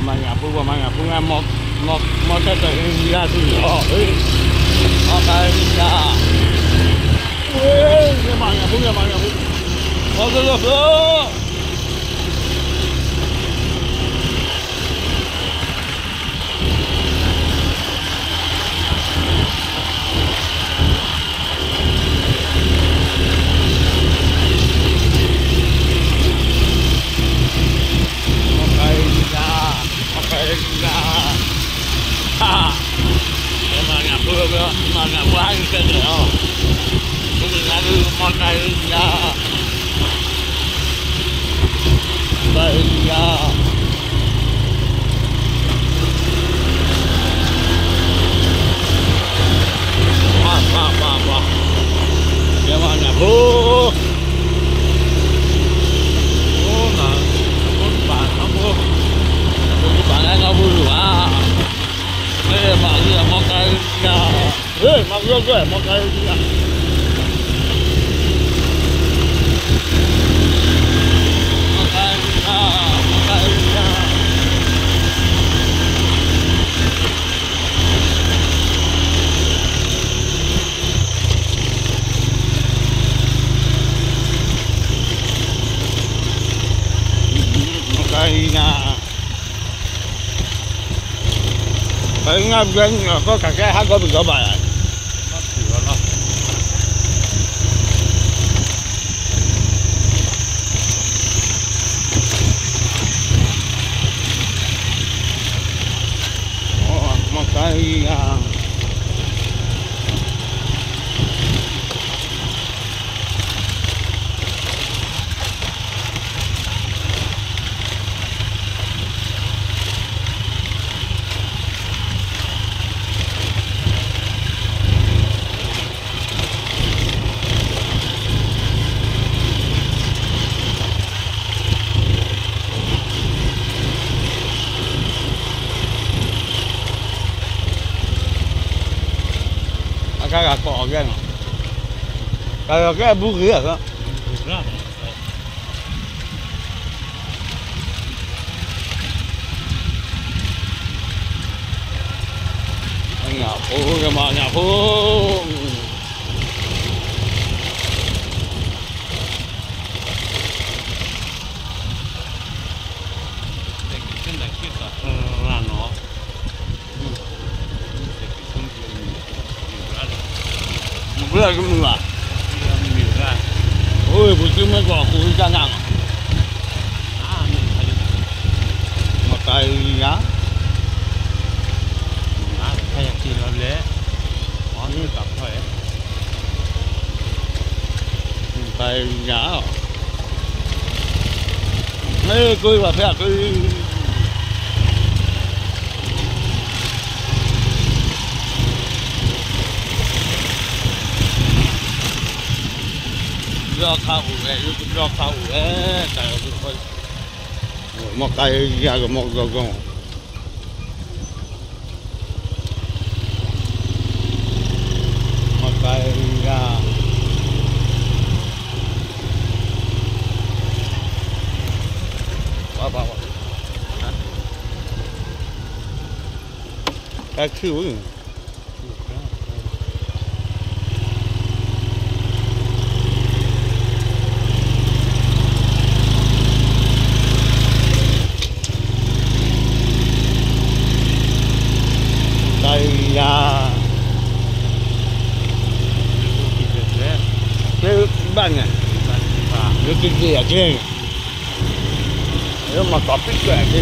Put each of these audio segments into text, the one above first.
Manga punga mo tata ya tu. Oh, makanya. Manga punga. Oh. Mga buhay ka na, kung makaya, bahaya. Apa. Gimana bu? Oh nah, kamu banyak kamu lah. Makanya makanya. Maksud gue makanya. Makanya. Phải ngâm lên có cả cái hát có bị gỡ bài. Một cái cái cọ cái nào cái bú kia hả nhà phố bữa cái mưa ôi buổi trưa mới bỏ củ ra ngang một tay nhá hay là nó lẽ nó như tập thôi một tay nhá mấy cười và phải cười do khâu một cây ra rồi một con một cây ra ba cái khử cái băng này cái gì ở trên nếu mà có tích tuệ thì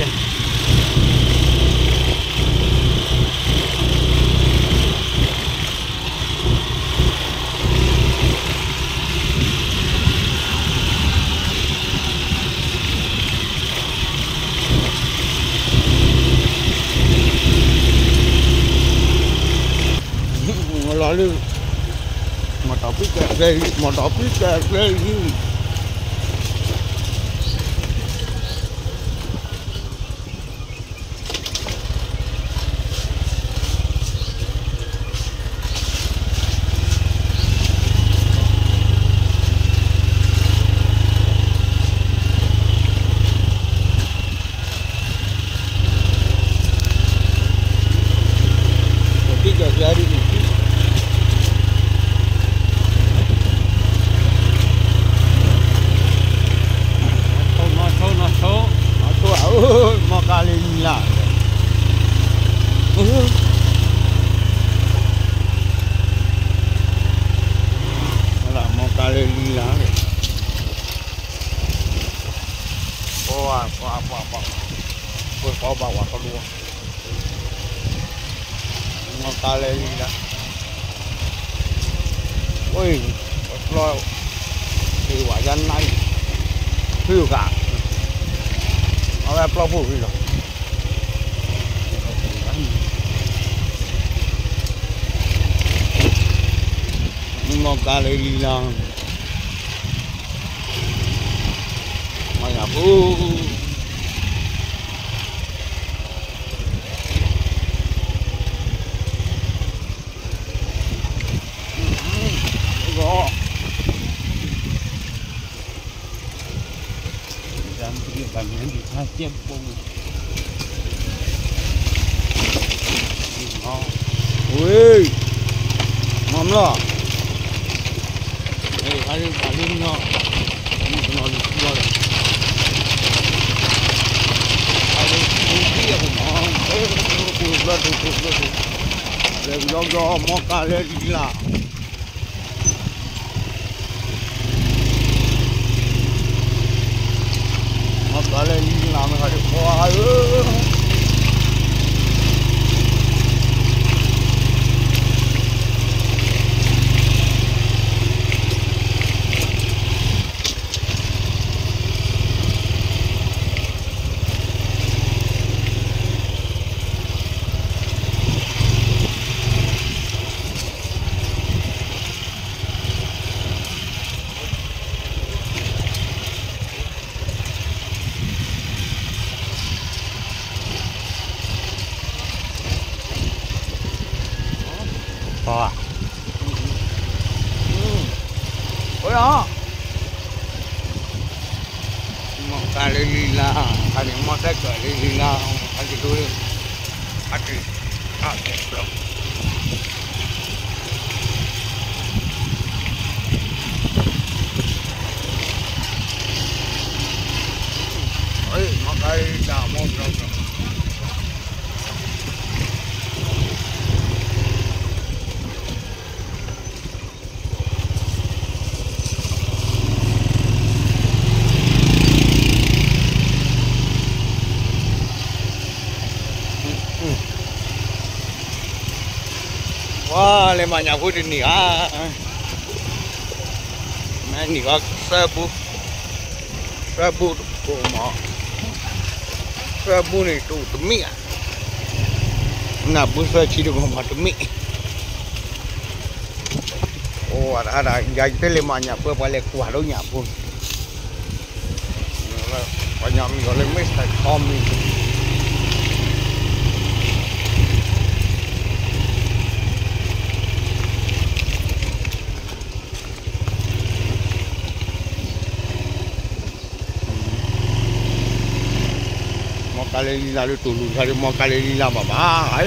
nói đi mà tao biết cái đây Ôi có bảo quả có đua nó ta lên đi đã ôi lo thì quả dân này phiêu cả nó là plau phủ gì rồi nó ta lên đi là mày à phu Bạn nhớ bị hai tiêm bông ui ngon lắm đây hai đứa cả lên nó nó đi rồi hai đứa kia của nó lên do mò cá lên đi là có lên làm phải được qua à ôi đó mà cá lên đi là anh mà cái cá lên đi là anh chỉ đuổi anh chỉ đẹp lắm ôi mà cái đào mông rồi wah lema nyabu di nih nah ini kok sabu sabu nih tuh demi nah busa ciri rumah demi oh ada jadi lema nyabu boleh kuah lo nyabu banyak minggu lemes tak kami kali lalu tulu cari mau kali lama bah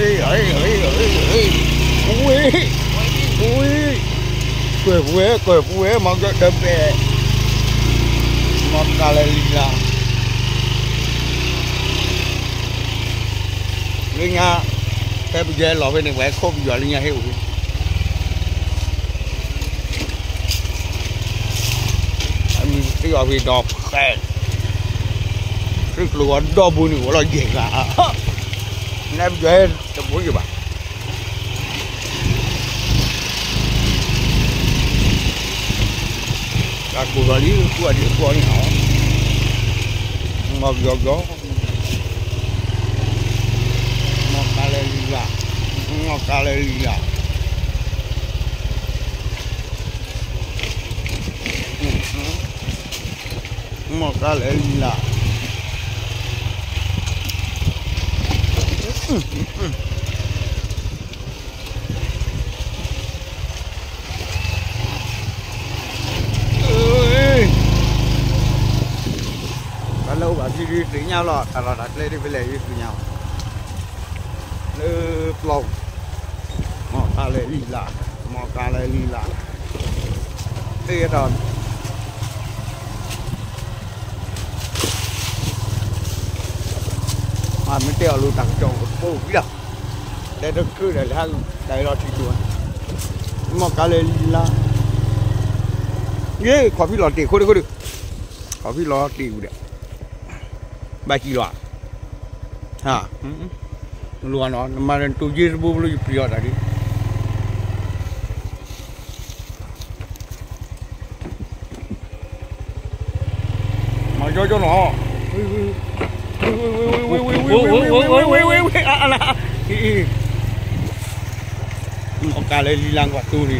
ui kue mau ke tepe mau kali lila linya tepe je lo bên này vậy không giờ linya hiểu anh cái gọi vì đọp kẹt rất là đo bùn của nó gì cả nem chơi trong buổi gì bạn các cô gái của đi họ mà gió mà cá lê lila mà cá lê lila lâu bảo đi với nhau lọt đặt lên đi với lại với nhau lơ plong mò cá lê lila tê đòn mà mới treo luôn tặng trộn bố biết đâu đây nó cứ để hang đây lo thị trường mò cá lê lila ghê khỏi biết lọt tiền khôi được khỏi biết lọt tiền được bagi luar. Ha. Luar no, kemarin 7,000 belum priot tadi. Maju no. Alah. Mau kali hilang waktu ni.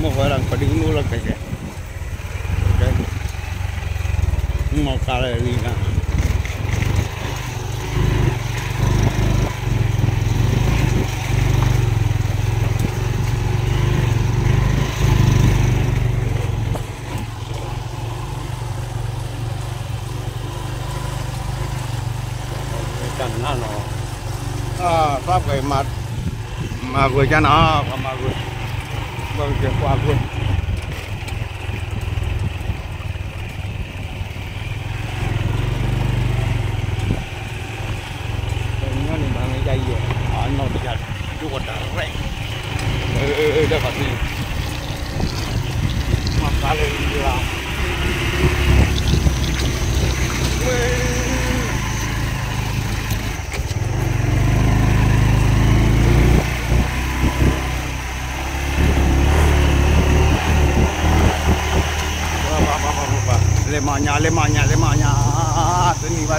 Mau orang pada nol lagi. Mau kali hilang. Pháp cái mặt mà vừa cho nó mà vừa vâng chuyển qua vừa nó này bằng cái dây gì nó bây giờ chú còn đỡ đấy đây còn gì mà cá lên đi vào lemanya, teniwa.